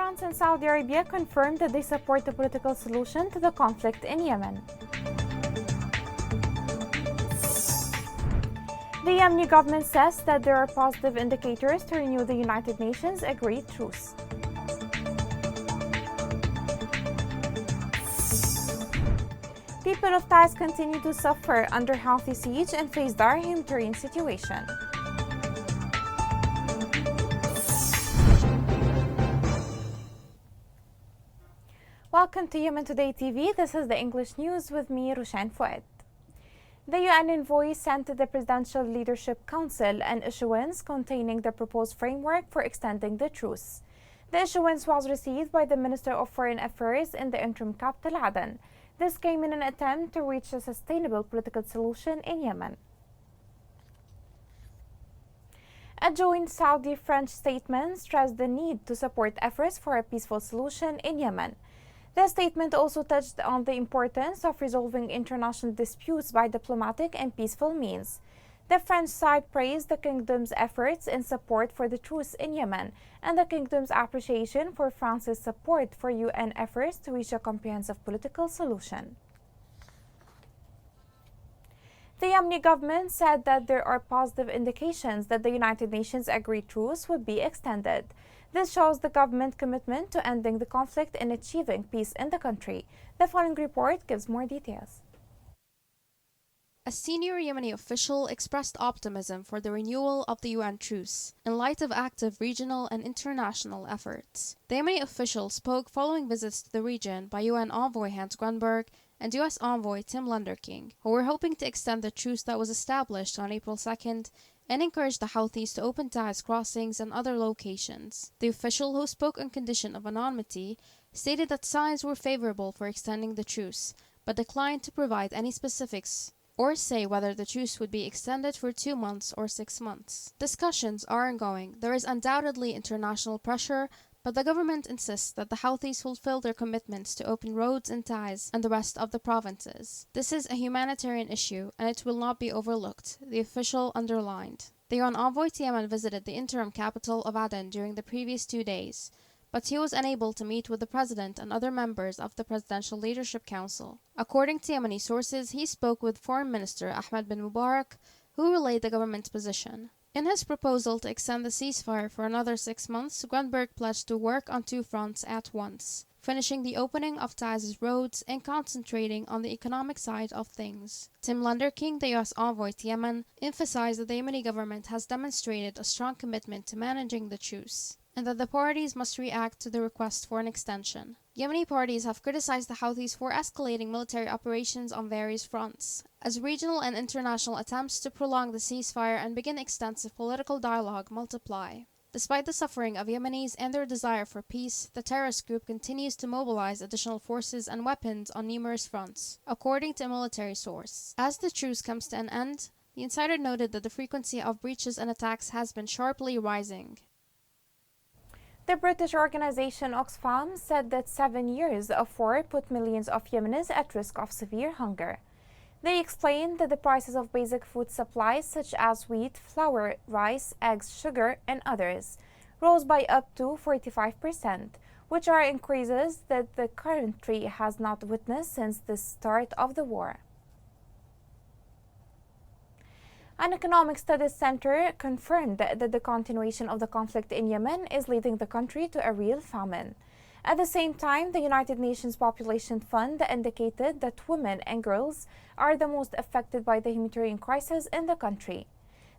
France and Saudi Arabia confirmed that they support the political solution to the conflict in Yemen. The Yemeni government says that there are positive indicators to renew the United Nations agreed truce. People of Taiz continue to suffer under Houthi siege and face dire humanitarian situation. Welcome to Yemen Today TV. This is the English news with me, Rushan Fouad. The UN envoy sent to the Presidential Leadership Council an issuance containing the proposed framework for extending the truce. The issuance was received by the Minister of Foreign Affairs in the interim capital, Aden. This came in an attempt to reach a sustainable political solution in Yemen. A joint Saudi-French statement stressed the need to support efforts for a peaceful solution in Yemen. The statement also touched on the importance of resolving international disputes by diplomatic and peaceful means. The French side praised the kingdom's efforts in support for the truce in Yemen and the kingdom's appreciation for France's support for UN efforts to reach a comprehensive political solution. The Yemeni government said that there are positive indications that the United Nations agreed truce would be extended. This shows the government's commitment to ending the conflict and achieving peace in the country. The following report gives more details. A senior Yemeni official expressed optimism for the renewal of the UN truce in light of active regional and international efforts. The Yemeni official spoke following visits to the region by UN envoy Hans Grunberg and US envoy Tim Lunderking, who were hoping to extend the truce that was established on April 2nd and encourage the Houthis to open Taiz crossings and other locations. The official, who spoke on condition of anonymity, stated that signs were favorable for extending the truce, but declined to provide any specifics or say whether the truce would be extended for 2 months or 6 months. Discussions are ongoing. There is undoubtedly international pressure, but the government insists that the Houthis fulfill their commitments to open roads in Taiz and the rest of the provinces. This is a humanitarian issue, and it will not be overlooked, the official underlined. The UN envoy to Yemen visited the interim capital of Aden during the previous 2 days, but he was unable to meet with the president and other members of the Presidential Leadership Council. According to Yemeni sources, he spoke with Foreign Minister Ahmed bin Mubarak, who relayed the government's position. In his proposal to extend the ceasefire for another 6 months, Grunberg pledged to work on 2 fronts at once, finishing the opening of Taiz's roads and concentrating on the economic side of things. Tim Lunderking, the US envoy to Yemen, emphasized that the Yemeni government has demonstrated a strong commitment to managing the truce, and that the parties must react to the request for an extension. Yemeni parties have criticized the Houthis for escalating military operations on various fronts, as regional and international attempts to prolong the ceasefire and begin extensive political dialogue multiply. Despite the suffering of Yemenis and their desire for peace, the terrorist group continues to mobilize additional forces and weapons on numerous fronts, according to a military source. As the truce comes to an end, the insider noted that the frequency of breaches and attacks has been sharply rising. The British organization Oxfam said that 7 years of war put millions of Yemenis at risk of severe hunger. They explained that the prices of basic food supplies such as wheat, flour, rice, eggs, sugar, and others rose by up to 45%, which are increases that the country has not witnessed since the start of the war. An economic studies center confirmed that the continuation of the conflict in Yemen is leading the country to a real famine. At the same time, the United Nations Population Fund indicated that women and girls are the most affected by the humanitarian crisis in the country.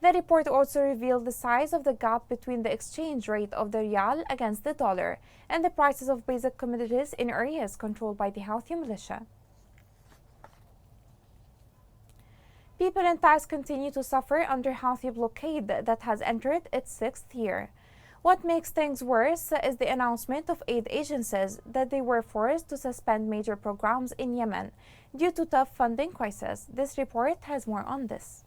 The report also revealed the size of the gap between the exchange rate of the rial against the dollar and the prices of basic commodities in areas controlled by the Houthi militia. People in Taiz continue to suffer under Houthi blockade that has entered its 6th year. What makes things worse is the announcement of aid agencies that they were forced to suspend major programs in Yemen due to tough funding crisis. This report has more on this.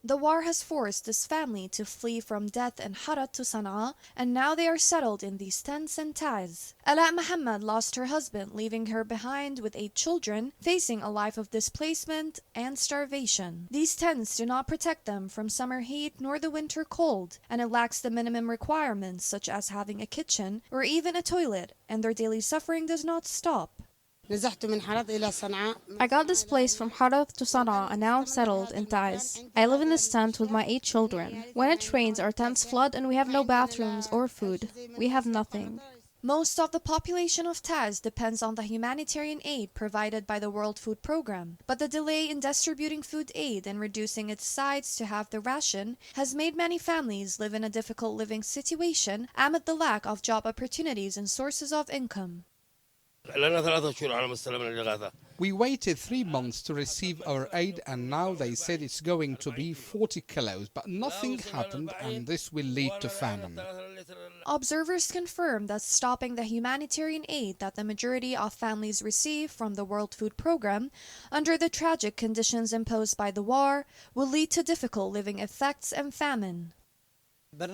The war has forced this family to flee from death in Harat to Sana'a, and now they are settled in these tents and Taiz. Ala Muhammad lost her husband, leaving her behind with 8 children, facing a life of displacement and starvation. These tents do not protect them from summer heat nor the winter cold, and it lacks the minimum requirements such as having a kitchen or even a toilet, and their daily suffering does not stop. I got displaced from Harath to Sana'a and now I'm settled in Taiz. I live in this tent with my 8 children. When it rains, our tents flood and we have no bathrooms or food. We have nothing. Most of the population of Taiz depends on the humanitarian aid provided by the World Food Program, but the delay in distributing food aid and reducing its size to half the ration has made many families live in a difficult living situation amid the lack of job opportunities and sources of income. We waited 3 months to receive our aid and now they said it's going to be 40 kilos, but nothing happened and this will lead to famine. Observers confirm that stopping the humanitarian aid that the majority of families receive from the World Food Program under the tragic conditions imposed by the war will lead to difficult living effects and famine. The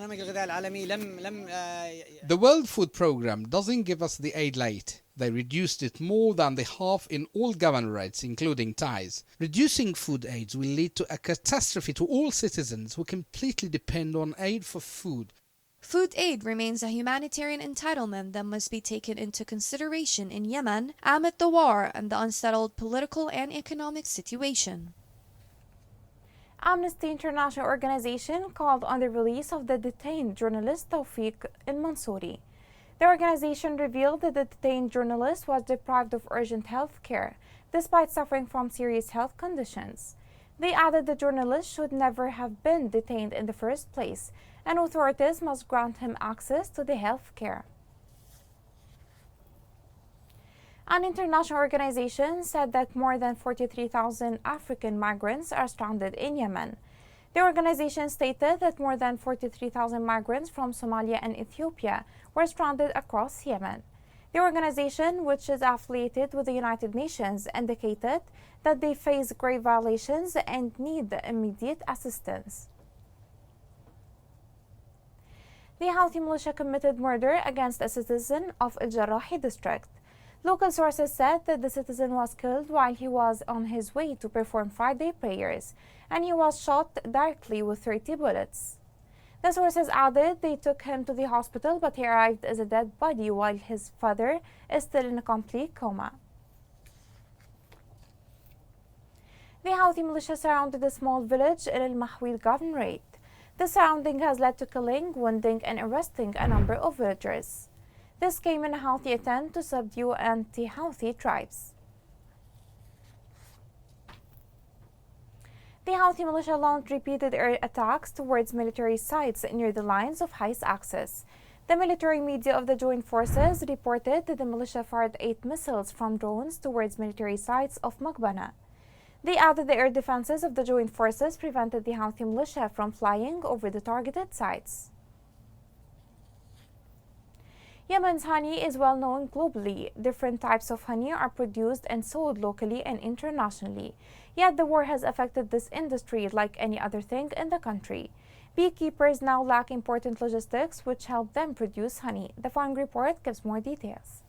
World Food Program doesn't give us the aid late. They reduced it more than the half in all governorates, including Taiz. Reducing food aids will lead to a catastrophe to all citizens who completely depend on aid for food. Food aid remains a humanitarian entitlement that must be taken into consideration in Yemen amid the war and the unsettled political and economic situation. Amnesty International organization called on the release of the detained journalist Tawfiq al-Mansouri. The organization revealed that the detained journalist was deprived of urgent health care despite suffering from serious health conditions. They added the journalist should never have been detained in the first place, and authorities must grant him access to the health care. An international organization said that more than 43,000 African migrants are stranded in Yemen. The organization stated that more than 43,000 migrants from Somalia and Ethiopia were stranded across Yemen. The organization, which is affiliated with the United Nations, indicated that they face grave violations and need immediate assistance. The Houthi militia committed murder against a citizen of Al Jarrahi district. Local sources said that the citizen was killed while he was on his way to perform Friday prayers, and he was shot directly with 30 bullets. The sources added they took him to the hospital, but he arrived as a dead body while his father is still in a complete coma. The Houthi militia surrounded a small village in Al Mahwil Governorate. The surrounding has led to killing, wounding, and arresting a number of villagers. This came in a Houthi attempt to subdue anti-Houthi tribes. The Houthi militia launched repeated air attacks towards military sites near the lines of highest access. The military media of the joint forces reported that the militia fired 8 missiles from drones towards military sites of Maghbana. They added the air defenses of the joint forces prevented the Houthi militia from flying over the targeted sites. Yemen's honey is well known globally. Different types of honey are produced and sold locally and internationally. Yet the war has affected this industry like any other thing in the country. Beekeepers now lack important logistics which help them produce honey. The following report gives more details.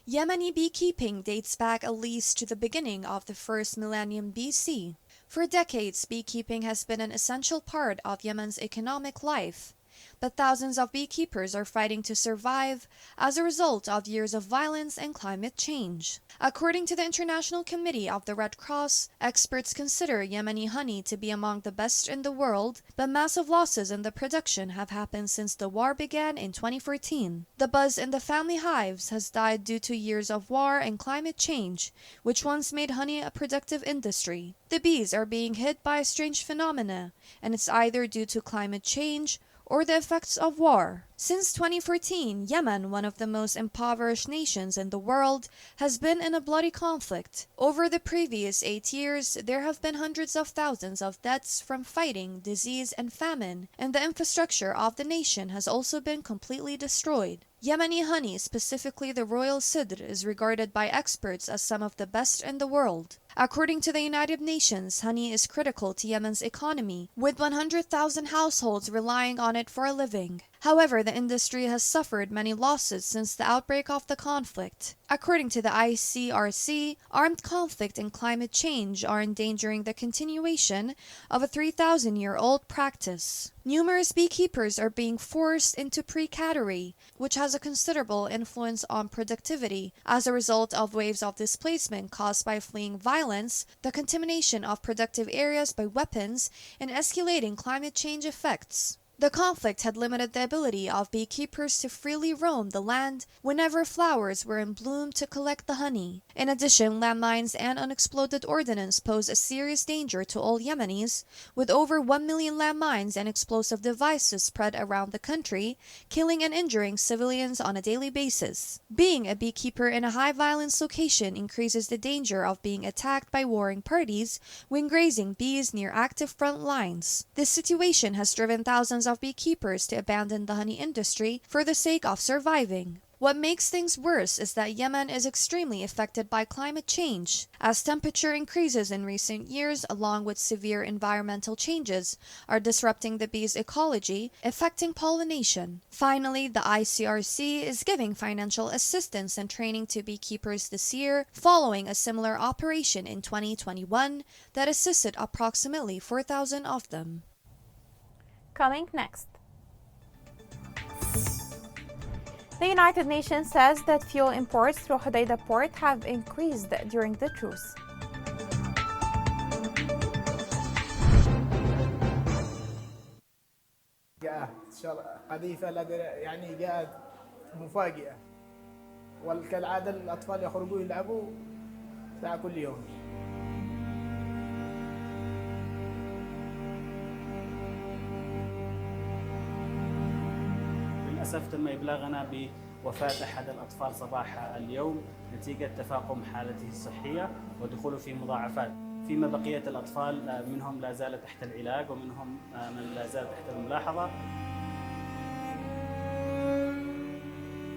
Yemeni beekeeping dates back at least to the beginning of the first millennium BC. For decades, beekeeping has been an essential part of Yemen's economic life. But thousands of beekeepers are fighting to survive as a result of years of violence and climate change. According to the International Committee of the Red Cross, experts consider Yemeni honey to be among the best in the world, but massive losses in the production have happened since the war began in 2014. The buzz in the family hives has died due to years of war and climate change, which once made honey a productive industry. The bees are being hit by a strange phenomena, and it's either due to climate change or the effects of war. Since 2014, Yemen, one of the most impoverished nations in the world, has been in a bloody conflict. Over the previous 8 years, there have been hundreds of thousands of deaths from fighting, disease, and famine, and the infrastructure of the nation has also been completely destroyed. Yemeni honey, specifically the Royal Sidr, is regarded by experts as some of the best in the world. According to the United Nations, honey is critical to Yemen's economy, with 100,000 households relying on it for a living. However, the industry has suffered many losses since the outbreak of the conflict. According to the ICRC, armed conflict and climate change are endangering the continuation of a 3,000-year-old practice. Numerous beekeepers are being forced into precatory, which has a considerable influence on productivity as a result of waves of displacement caused by fleeing violence, the contamination of productive areas by weapons, and escalating climate change effects. The conflict had limited the ability of beekeepers to freely roam the land whenever flowers were in bloom to collect the honey. In addition, landmines and unexploded ordnance pose a serious danger to all Yemenis, with over 1 million landmines and explosive devices spread around the country, killing and injuring civilians on a daily basis. Being a beekeeper in a high-violence location increases the danger of being attacked by warring parties when grazing bees near active front lines. This situation has driven thousands of beekeepers to abandon the honey industry for the sake of surviving. What makes things worse is that Yemen is extremely affected by climate change, as temperature increases in recent years along with severe environmental changes are disrupting the bees' ecology, affecting pollination. Finally, the ICRC is giving financial assistance and training to beekeepers this year, following a similar operation in 2021 that assisted approximately 4,000 of them. Coming next. The United Nations says that fuel imports through Hodeidah port have increased during the truce. قذيفة يعني جاءت مفاجئة، وكالعادة الأطفال يخرجوا يلعبوا ساعة كل يوم. للأسف تم إبلاغنا بوفاة أحد الأطفال صباح اليوم نتيجة تفاقم حالته الصحية ودخوله في مضاعفات، فيما بقية الأطفال منهم لا زال تحت العلاج ومنهم من لا زال تحت الملاحظة.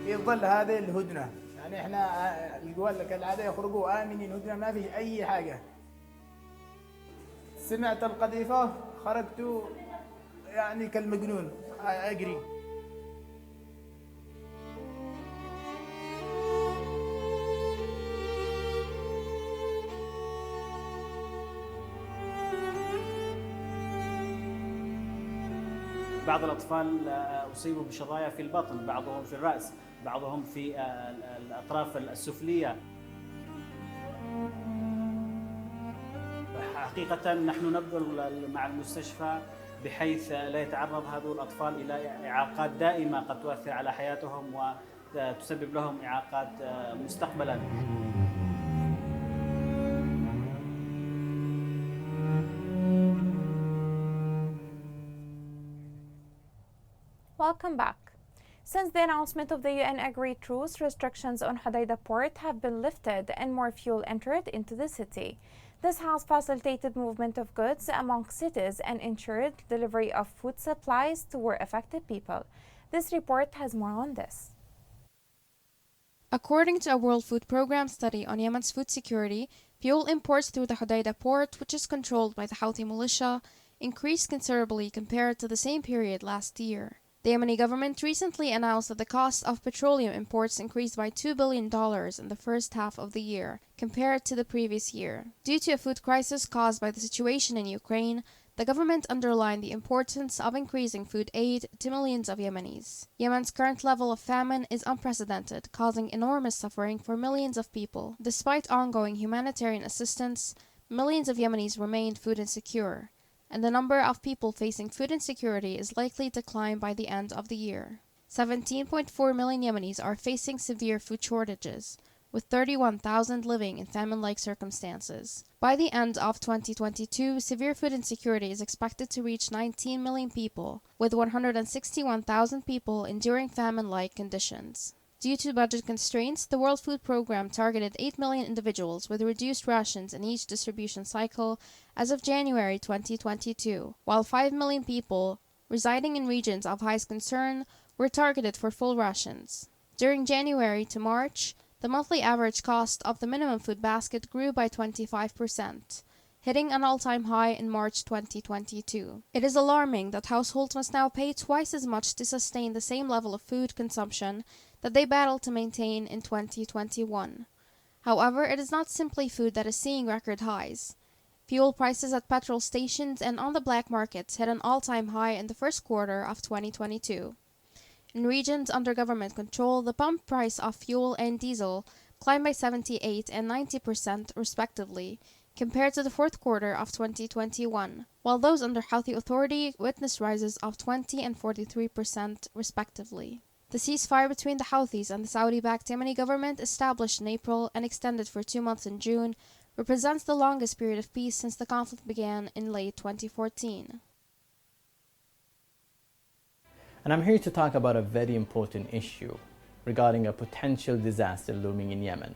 يظل هذه الهدنة، يعني احنا الجوال كالعادة يخرجوا آمنين، هدنة ما فيش أي حاجة. سمعت القذيفة خرجت يعني كالمجنون أجري. بعض الأطفال أصيبوا بشظايا في البطن، بعضهم في الرأس، بعضهم في الأطراف السفلية. حقيقة نحن نبذل مع المستشفى بحيث لا يتعرض هذول الأطفال إلى إعاقات دائمة قد تؤثر على حياتهم وتسبب لهم إعاقات مستقبلا. Welcome back. Since the announcement of the UN-agreed truce, restrictions on Hodeidah port have been lifted and more fuel entered into the city. This has facilitated movement of goods among cities and ensured delivery of food supplies to war affected people. This report has more on this. According to a World Food Programme study on Yemen's food security, fuel imports through the Hodeidah port, which is controlled by the Houthi militia, increased considerably compared to the same period last year. The Yemeni government recently announced that the cost of petroleum imports increased by $2 billion in the first half of the year, compared to the previous year. Due to a food crisis caused by the situation in Ukraine, the government underlined the importance of increasing food aid to millions of Yemenis. Yemen's current level of famine is unprecedented, causing enormous suffering for millions of people. Despite ongoing humanitarian assistance, millions of Yemenis remained food insecure, and the number of people facing food insecurity is likely to climb by the end of the year. 17.4 million Yemenis are facing severe food shortages, with 31,000 living in famine-like circumstances. By the end of 2022, severe food insecurity is expected to reach 19 million people, with 161,000 people enduring famine-like conditions. Due to budget constraints, the World Food Programme targeted 8 million individuals with reduced rations in each distribution cycle as of January 2022, while 5 million people residing in regions of highest concern were targeted for full rations. During January to March, The monthly average cost of the minimum food basket grew by 25%, hitting an all-time high in March 2022. It is alarming that households must now pay twice as much to sustain the same level of food consumption that they battled to maintain in 2021. However, it is not simply food that is seeing record highs. Fuel prices at petrol stations and on the black markets hit an all-time high in the first quarter of 2022. In regions under government control, the pump price of fuel and diesel climbed by 78% and 90% respectively, compared to the fourth quarter of 2021, while those under Houthi authority witnessed rises of 20% and 43% respectively. The ceasefire between the Houthis and the Saudi-backed Yemeni government, established in April and extended for 2 months in June, represents the longest period of peace since the conflict began in late 2014. And I'm here to talk about a very important issue regarding a potential disaster looming in Yemen,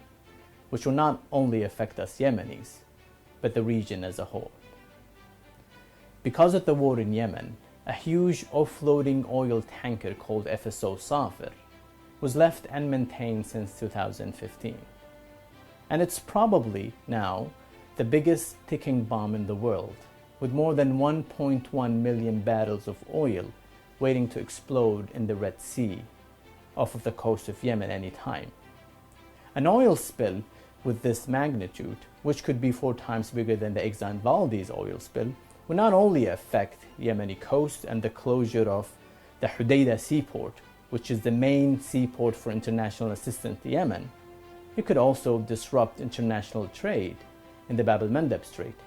which will not only affect us Yemenis, but the region as a whole. Because of the war in Yemen, a huge offloading oil tanker called FSO Safir was left unmaintained since 2015. And it's probably now the biggest ticking bomb in the world, with more than 1.1 million barrels of oil waiting to explode in the Red Sea off of the coast of Yemen any time. An oil spill with this magnitude, which could be 4 times bigger than the Exxon Valdez oil spill, would not only affect Yemeni coast and the closure of the Hodeidah seaport, which is the main seaport for international assistance to Yemen, it could also disrupt international trade in the Bab el-Mandeb Strait,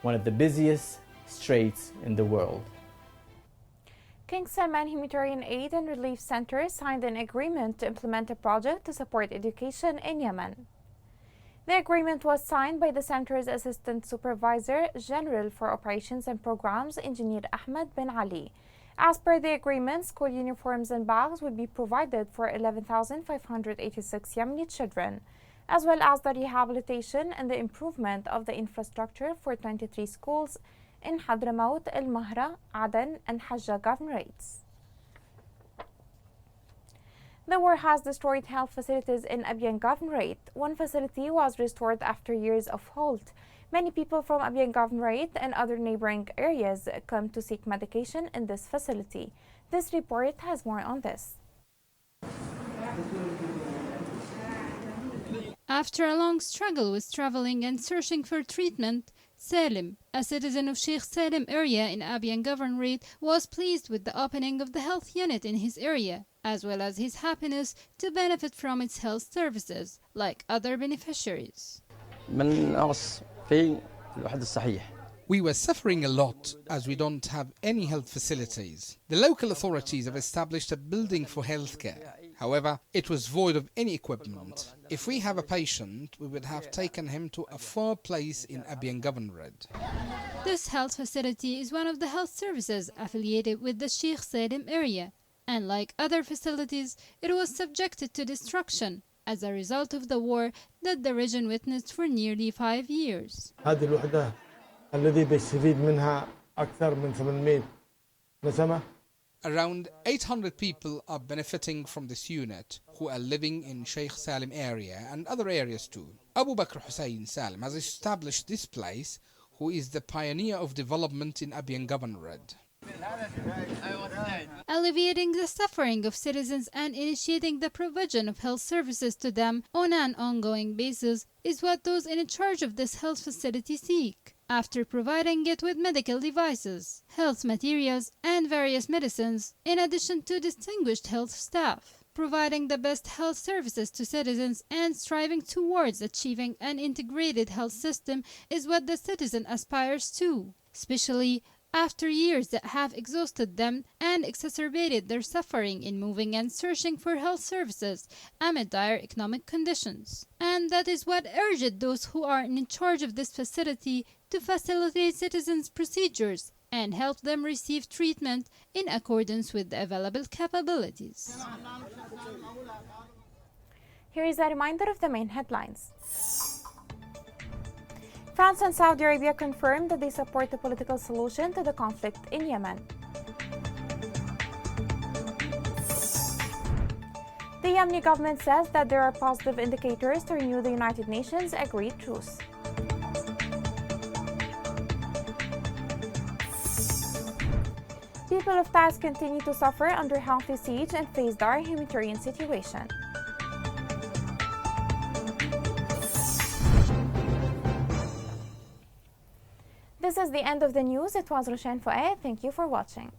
one of the busiest straits in the world. King Salman Humanitarian Aid and Relief Center signed an agreement to implement a project to support education in Yemen. The agreement was signed by the center's Assistant Supervisor General for Operations and Programs, Engineer Ahmed bin Ali. As per the agreement, school uniforms and bags would be provided for 11,586 Yemeni children, as well as the rehabilitation and the improvement of the infrastructure for 23 schools in Hadramaut, El Mahra, Aden, and Hajjah governorates. The war has destroyed health facilities in Abyan governorate. One facility was restored after years of halt. Many people from Abyan governorate and other neighboring areas come to seek medication in this facility. This report has more on this. After a long struggle with traveling and searching for treatment, Salim, a citizen of Sheikh Salim area in Abyan Governorate, was pleased with the opening of the health unit in his area, as well as his happiness to benefit from its health services, like other beneficiaries. We were suffering a lot as we don't have any health facilities. The local authorities have established a building for healthcare. However, it was void of any equipment. If we have a patient, we would have taken him to a far place in Abyan Governorate. This health facility is one of the health services affiliated with the Sheikh Salim area, and like other facilities, it was subjected to destruction as a result of the war that the region witnessed for nearly 5 years. هذه الوحدة الذي بيستفيد منها أكثر من 800 نسمة. Around 800 people are benefiting from this unit who are living in Sheikh Salim area and other areas too. Abu Bakr Hussein Salim has established this place, who is the pioneer of development in Abyan Governorate. Alleviating the suffering of citizens and initiating the provision of health services to them on an ongoing basis is what those in charge of this health facility seek. After providing it with medical devices, health materials, and various medicines, in addition to distinguished health staff, providing the best health services to citizens and striving towards achieving an integrated health system is what the citizen aspires to, especially after years that have exhausted them and exacerbated their suffering in moving and searching for health services amid dire economic conditions. And that is what urged those who are in charge of this facility to facilitate citizens' procedures and help them receive treatment in accordance with the available capabilities. Here is a reminder of the main headlines. France and Saudi Arabia confirmed that they support a political solution to the conflict in Yemen. The Yemeni government says that there are positive indicators to renew the United Nations agreed truce. People of Taiz continue to suffer under Houthi siege and face dire humanitarian situation. This is the end of the news. It was Roshan Fouad. Thank you for watching.